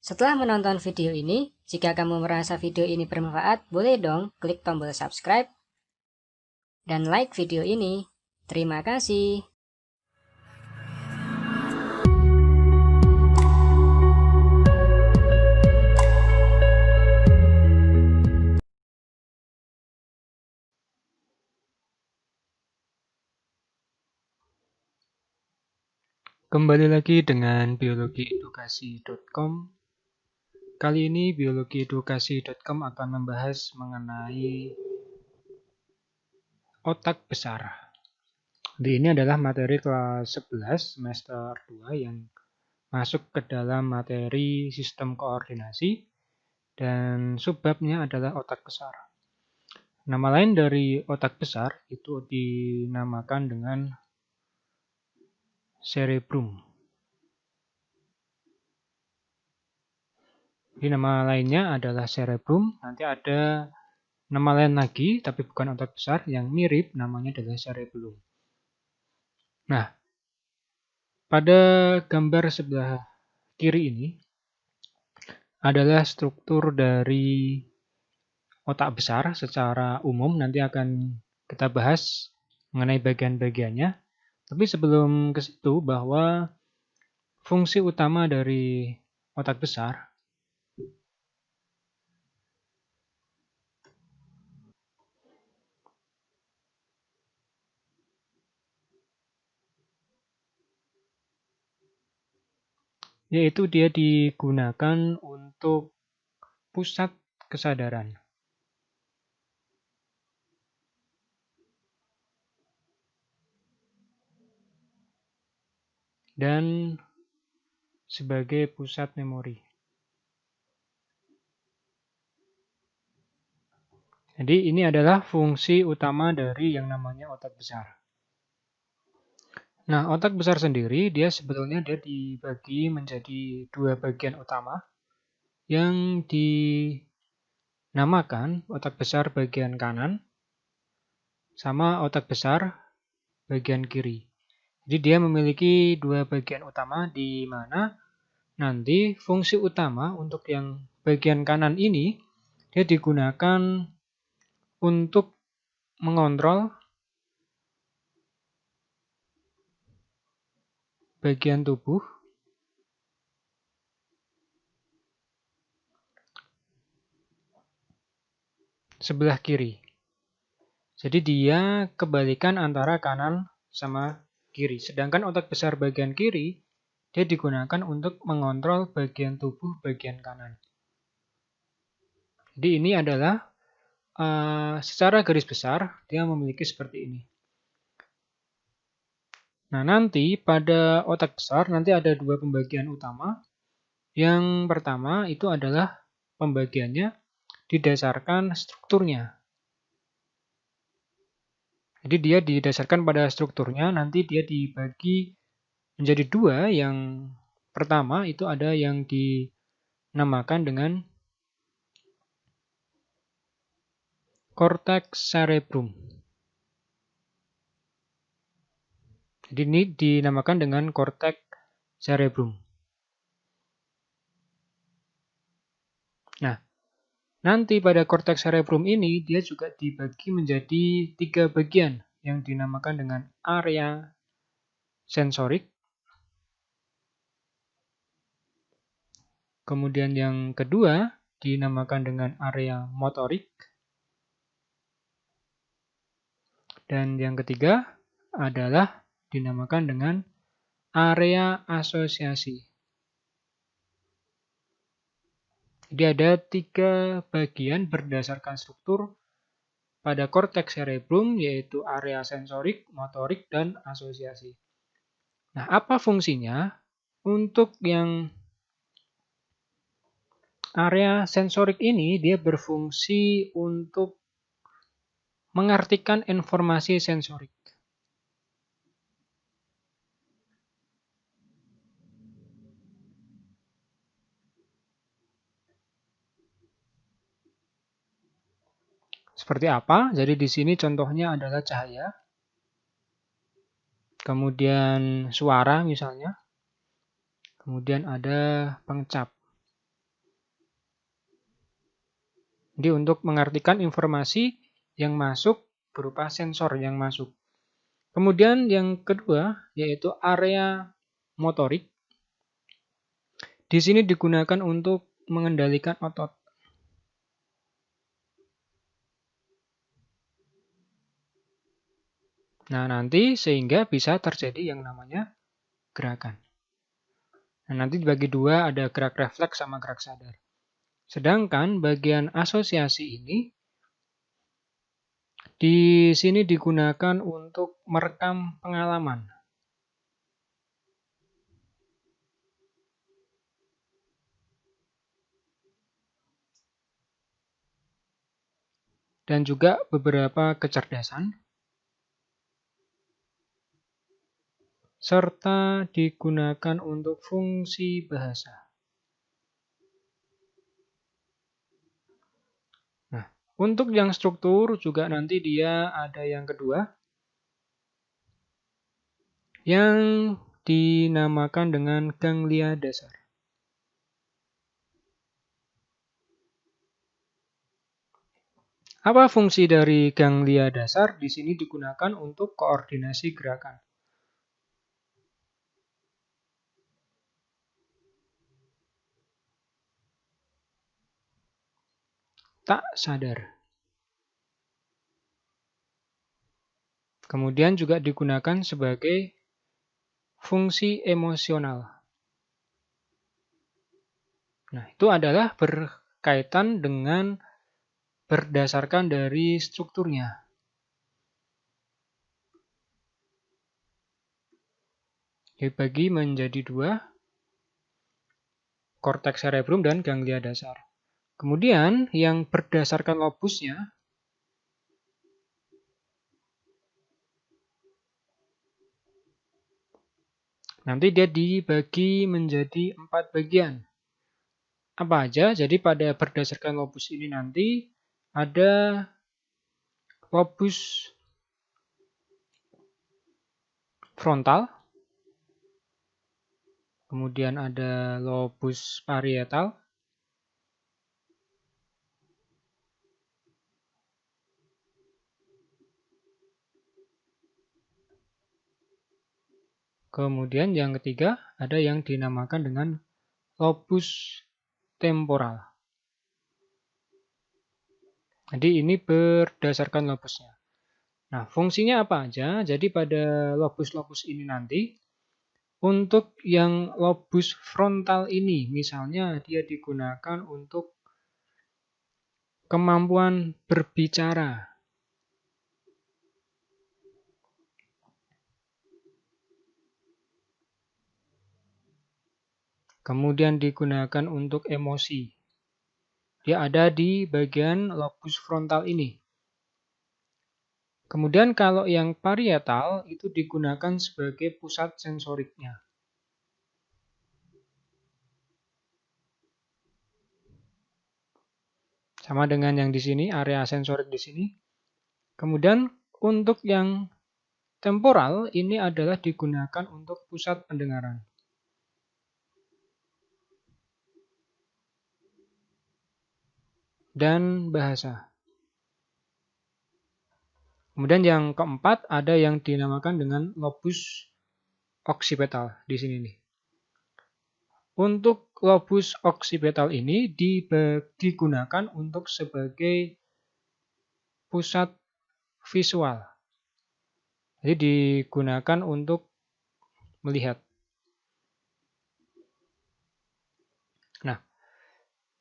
Setelah menonton video ini, jika kamu merasa video ini bermanfaat, boleh dong klik tombol subscribe dan like video ini. Terima kasih. Kembali lagi dengan biologiedukasi.com. Kali ini biologiedukasi.com akan membahas mengenai otak besar. Ini adalah materi kelas 11 semester 2 yang masuk ke dalam materi sistem koordinasi dan subbabnya adalah otak besar. Nama lain dari otak besar itu dinamakan dengan cerebrum. Jadi nama lainnya adalah cerebrum. Nanti ada nama lain lagi, tapi bukan otak besar, yang mirip namanya adalah cerebellum. Nah, pada gambar sebelah kiri ini adalah struktur dari otak besar secara umum. Nanti akan kita bahas mengenai bagian-bagiannya. Tapi sebelum ke situ, bahwa fungsi utama dari otak besar yaitu dia digunakan untuk pusat kesadaran. Dan sebagai pusat memori. Jadi ini adalah fungsi utama dari yang namanya otak besar. Nah, otak besar sendiri dia sebetulnya dibagi menjadi dua bagian utama yang dinamakan otak besar bagian kanan sama otak besar bagian kiri. Jadi dia memiliki dua bagian utama di mana nanti fungsi utama untuk yang bagian kanan ini dia digunakan untuk mengontrol bagian tubuh sebelah kiri. Jadi dia kebalikan antara kanan sama kiri. Sedangkan otak besar bagian kiri dia digunakan untuk mengontrol bagian tubuh bagian kanan. Jadi ini adalah secara garis besar dia memiliki seperti ini. Nah, nanti pada otak besar nanti ada dua pembagian utama. Yang pertama itu adalah pembagiannya didasarkan strukturnya. Jadi dia didasarkan pada strukturnya, nanti dia dibagi menjadi dua. Yang pertama itu ada yang dinamakan dengan cortex cerebrum. Jadi ini dinamakan dengan cortex cerebrum. Nah, nanti pada cortex cerebrum ini dia juga dibagi menjadi tiga bagian yang dinamakan dengan area sensorik. Kemudian yang kedua dinamakan dengan area motorik. Dan yang ketiga adalah dinamakan dengan area asosiasi. Jadi ada tiga bagian berdasarkan struktur pada korteks cerebrum, yaitu area sensorik, motorik, dan asosiasi. Nah, apa fungsinya? Untuk yang area sensorik ini, dia berfungsi untuk mengartikan informasi sensorik. Seperti apa? Jadi di sini contohnya adalah cahaya, kemudian suara misalnya, kemudian ada pengecap. Jadi untuk mengartikan informasi yang masuk berupa sensor yang masuk. Kemudian yang kedua yaitu area motorik. Di sini digunakan untuk mengendalikan otot. Nah, nanti sehingga bisa terjadi yang namanya gerakan. Nah, nanti dibagi dua, ada gerak refleks sama gerak sadar. Sedangkan bagian asosiasi ini di sini digunakan untuk merekam pengalaman. Dan juga beberapa kecerdasan. Serta digunakan untuk fungsi bahasa. Nah, untuk yang struktur juga nanti dia ada yang kedua, yang dinamakan dengan ganglia dasar. Apa fungsi dari ganglia dasar? Di sini digunakan untuk koordinasi gerakan. Tak sadar. Kemudian juga digunakan sebagai fungsi emosional. Nah, itu adalah berkaitan dengan berdasarkan dari strukturnya. Dibagi menjadi dua, korteks cerebrum dan ganglia dasar. Kemudian yang berdasarkan lobusnya, nanti dia dibagi menjadi 4 bagian. Apa aja? Jadi pada berdasarkan lobus ini nanti ada lobus frontal, kemudian ada lobus parietal, kemudian yang ketiga ada yang dinamakan dengan lobus temporal. Jadi ini berdasarkan lobusnya. Nah, fungsinya apa aja? Jadi pada lobus-lobus ini nanti, untuk yang lobus frontal ini, misalnya dia digunakan untuk kemampuan berbicara. Kemudian digunakan untuk emosi. Dia ada di bagian lobus frontal ini. Kemudian kalau yang parietal itu digunakan sebagai pusat sensoriknya. Sama dengan yang di sini, area sensorik di sini. Kemudian untuk yang temporal ini adalah digunakan untuk pusat pendengaran. Dan bahasa. Kemudian yang keempat ada yang dinamakan dengan lobus oksipital di sini nih. Untuk lobus oksipital ini digunakan untuk sebagai pusat visual. Jadi digunakan untuk melihat. Nah,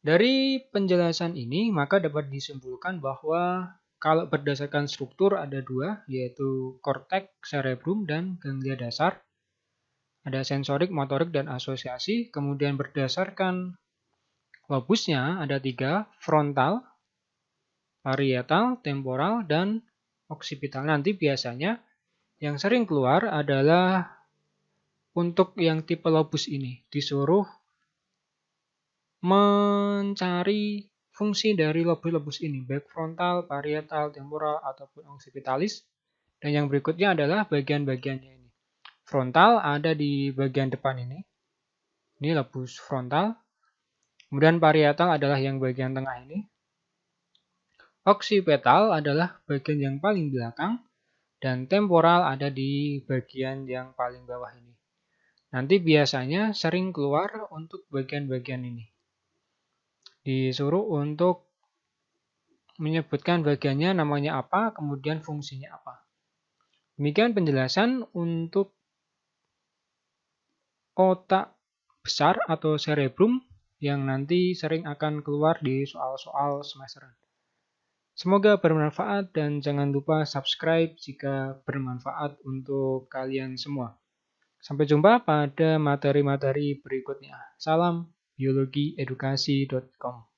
dari penjelasan ini maka dapat disimpulkan bahwa kalau berdasarkan struktur ada dua, yaitu korteks cerebrum dan ganglia dasar. Ada sensorik, motorik, dan asosiasi. Kemudian berdasarkan lobusnya ada tiga, frontal, parietal, temporal, dan oksipital. Nanti biasanya yang sering keluar adalah untuk yang tipe lobus ini disuruh mencari fungsi dari lobus-lobus ini, baik frontal, parietal, temporal, ataupun oksipitalis. Dan yang berikutnya adalah bagian-bagiannya ini. Frontal ada di bagian depan ini. Ini lobus frontal. Kemudian parietal adalah yang bagian tengah ini. Oksipital adalah bagian yang paling belakang dan temporal ada di bagian yang paling bawah ini. Nanti biasanya sering keluar untuk bagian-bagian ini. Disuruh untuk menyebutkan bagiannya namanya apa, kemudian fungsinya apa. Demikian penjelasan untuk otak besar atau cerebrum yang nanti sering akan keluar di soal-soal semesteran. Semoga bermanfaat dan jangan lupa subscribe jika bermanfaat untuk kalian semua. Sampai jumpa pada materi-materi berikutnya. Salam biologiedukasi.com